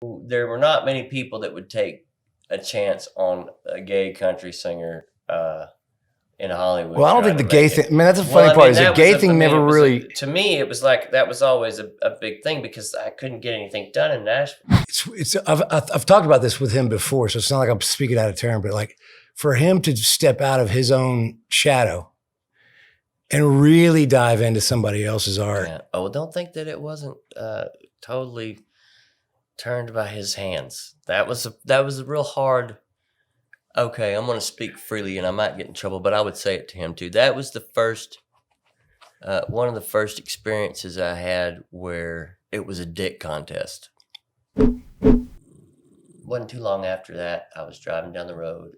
There were not many people that would take a chance on a gay country singer in Hollywood. Well, I don't think the gay thing, man, that's the funny part, is the gay thing never really... To me, it was like, that was always a big thing because I couldn't get anything done in Nashville. I've talked about this with him before, so it's not like I'm speaking out of turn, but like for him to step out of his own shadow and really dive into somebody else's art. Yeah. Oh, don't think that it wasn't totally turned by his hands. That was a real hard. Okay, I'm going to speak freely, and I might get in trouble, but I would say it to him too. That was the first, one of the first experiences I had where it was a dick contest. Wasn't too long after that, I was driving down the road,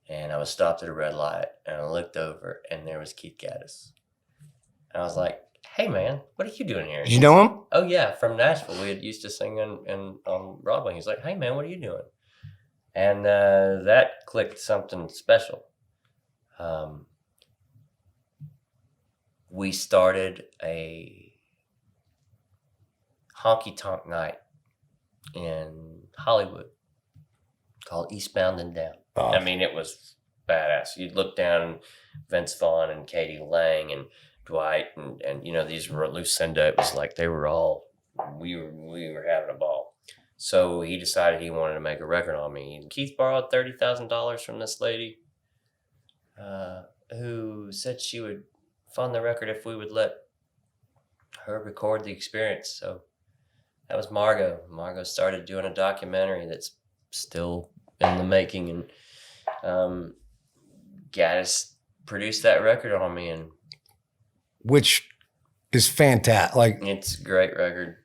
and I was stopped at a red light, and I looked over, and there was Keith Gattis. And I was like, "Hey, man, what are you doing here?" Did you know him? Oh, yeah, from Nashville. We had used to sing on Broadway. He's like, "Hey, man, what are you doing?" And that clicked something special. We started a honky-tonk night in Hollywood called Eastbound and Down. Oh. I mean, it was badass. You'd look down, and Vince Vaughn and Katie Lang and Dwight and you know, these were Lucinda. It was like they were all, we were having a ball. So he decided he wanted to make a record on me. And Keith borrowed $30,000 from this lady who said she would fund the record if we would let her record the experience. So that was Margot. Margot started doing a documentary that's still in the making. And Gattis produced that record on me. And which is fantastic. Like, it's a great record.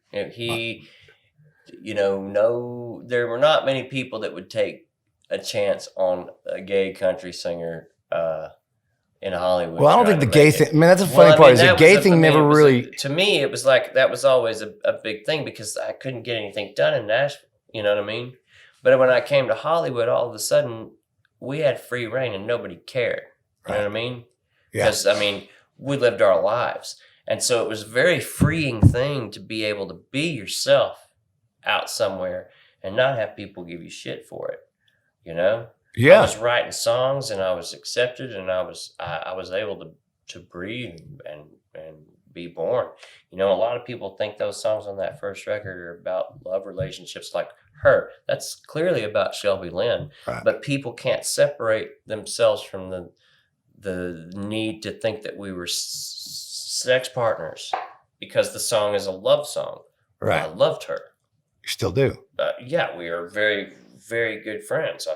You know, there were not many people that would take a chance on a gay country singer in Hollywood. Well, I don't think the gay thing, man, that's the funny part, is the gay thing never really... To me, it was like, that was always a big thing because I couldn't get anything done in Nashville, you know what I mean? But when I came to Hollywood, all of a sudden, we had free reign and nobody cared, you know what I mean? Because, I mean, we lived our lives. And so it was a very freeing thing to be able to be yourself out somewhere and not have people give you shit for it, you know? Yeah. I was writing songs and I was accepted and I was able to breathe and be born. You know, a lot of people think those songs on that first record are about love relationships like Her. That's clearly about Shelby Lynn, right. But people can't separate themselves from the need to think that we were sex partners because the song is a love song. Right. I loved her. You still do? Yeah, we are very, very good friends. I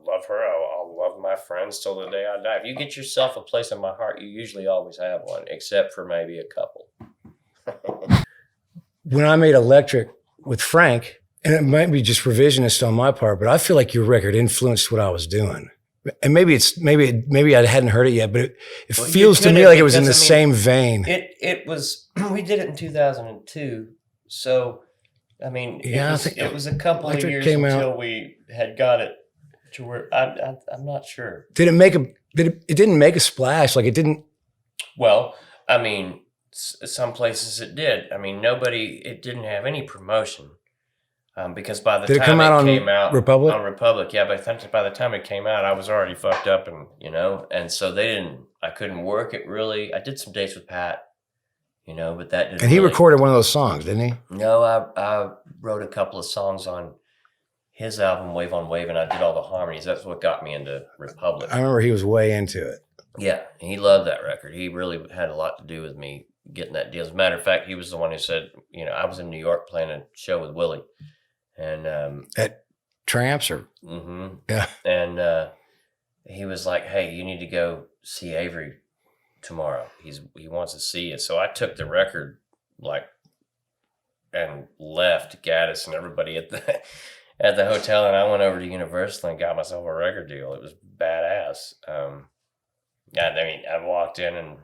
love her. I'll love my friends till the day I die. If you get yourself a place in my heart, you usually always have one, except for maybe a couple. When I made Electric with Frank, and it might be just revisionist on my part, but I feel like your record influenced what I was doing. And maybe I hadn't heard it yet, but it feels to me like it was in the same vein. It was. We did it in 2002, so. I mean, it was a couple of years until we had got it to where I'm not sure. It didn't make a splash? Like it didn't? Well, I mean, some places it did. I mean, it didn't have any promotion because by the time it came out Republic? On Republic, yeah, by the time it came out, I was already fucked up and so I couldn't work it really. I did some dates with Pat. You know, but that didn't. And he recorded one of those songs, didn't he? No, I wrote a couple of songs on his album, Wave on Wave, and I did all the harmonies. That's what got me into Republic. I remember he was way into it. Yeah, he loved that record. He really had a lot to do with me getting that deal. As a matter of fact, he was the one who said, you know, I was in New York playing a show with Willie. And at Tramps or? Mm-hmm. Yeah. And he was like, hey, you need to go see Avery tomorrow. He wants to see you. So I took the record and left Gattis and everybody at the hotel, and I went over to Universal and got myself a record deal. It was badass. I mean, I walked in and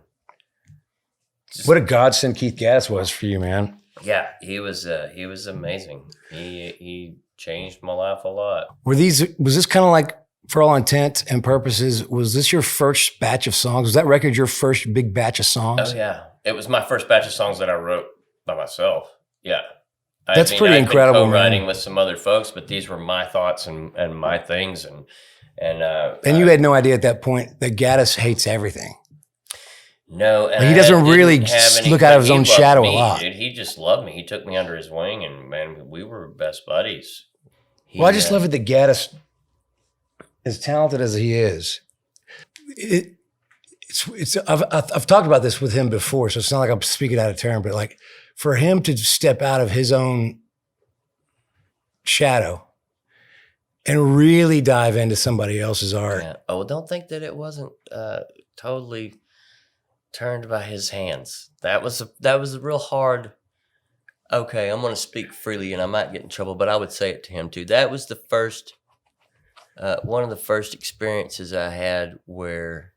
what a godsend Keith Gattis was for you, man. Yeah, he was amazing. He changed my life a lot. Was this kind of like, for all intent and purposes, was this your first batch of songs? Was that record your first big batch of songs? Oh, yeah. It was my first batch of songs that I wrote by myself. Yeah. That's pretty incredible, man. Co-writing with some other folks, but these were my thoughts and my things, and you had no idea at that point that Gattis hates everything. No, and he doesn't really look out of his own shadow a lot. Dude, he just loved me. He took me under his wing, and man, we were best buddies. I just love it that Gattis, as talented as he is, I've talked about this with him before, so it's not like I'm speaking out of turn, but like for him to step out of his own shadow and really dive into somebody else's art. Yeah. Oh, don't think that it wasn't totally turned by his hands. That was a real hard. Okay, I'm going to speak freely, and I might get in trouble, but I would say it to him too. That was the first, one of the first experiences I had where,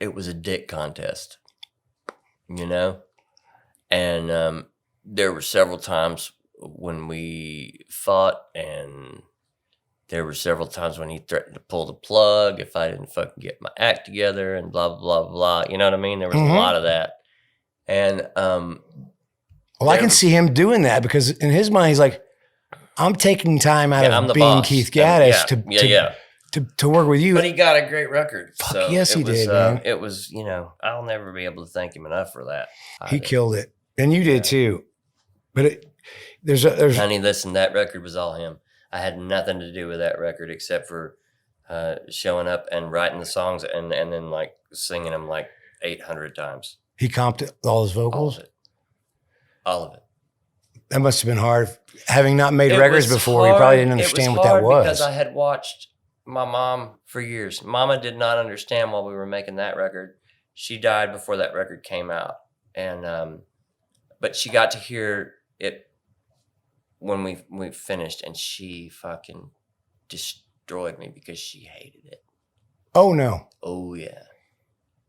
it was a dick contest, you know, and there were several times when we fought, and there were several times when he threatened to pull the plug if I didn't fucking get my act together and blah, blah, blah, blah. You know what I mean? There was a lot of that. And well, I can see him doing that because in his mind, he's like, I'm taking time out of being boss. Keith Gattis to work with you. But he got a great record. Fuck, so yes, he did, man. It was, you know, I'll never be able to thank him enough for that. He killed it. And you did too. But there's honey, listen, that record was all him. I had nothing to do with that record except for showing up and writing the songs and then like singing them like 800 times. He comped all his vocals? All of it. That must have been hard. Having not made records before, he probably didn't understand what that was. Because I had watched my mom for years. Mama did not understand while we were making that record. She died before that record came out. And but she got to hear it when we finished, and she fucking destroyed me because she hated it. Oh, no. Oh, yeah.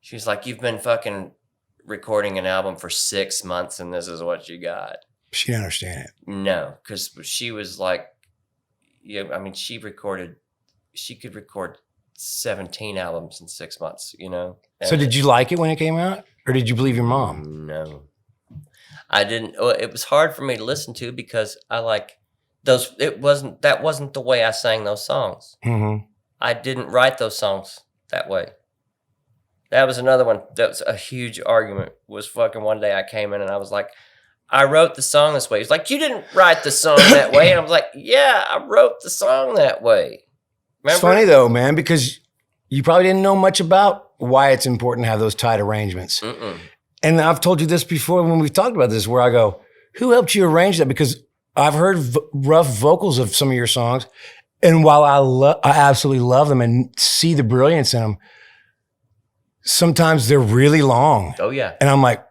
She was like, you've been fucking recording an album for 6 months, and this is what you got. She didn't understand it. No, because she was like, yeah, I mean, she could record 17 albums in 6 months, you know? So did you like it when it came out? Or did you believe your mom? No. I didn't. Well, it was hard for me to listen to because I like those. That wasn't the way I sang those songs. Mm-hmm. I didn't write those songs that way. That was another one. That was a huge argument. Was fucking one day I came in and I was like, I wrote the song this way. He's like, you didn't write the song that way. And I was like, yeah, I wrote the song that way. Remember? It's funny though, man, because you probably didn't know much about why it's important to have those tight arrangements. Mm-mm. And I've told you this before when we've talked about this, where I go, who helped you arrange that? Because I've heard rough vocals of some of your songs. And while I absolutely love them and see the brilliance in them, sometimes they're really long. Oh, yeah. And I'm like,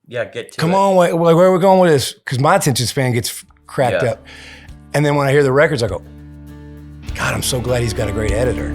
yeah, get to come it. on, where are we going with this? Because my attention span gets cracked up. And then when I hear the records, I go, God, I'm so glad he's got a great editor.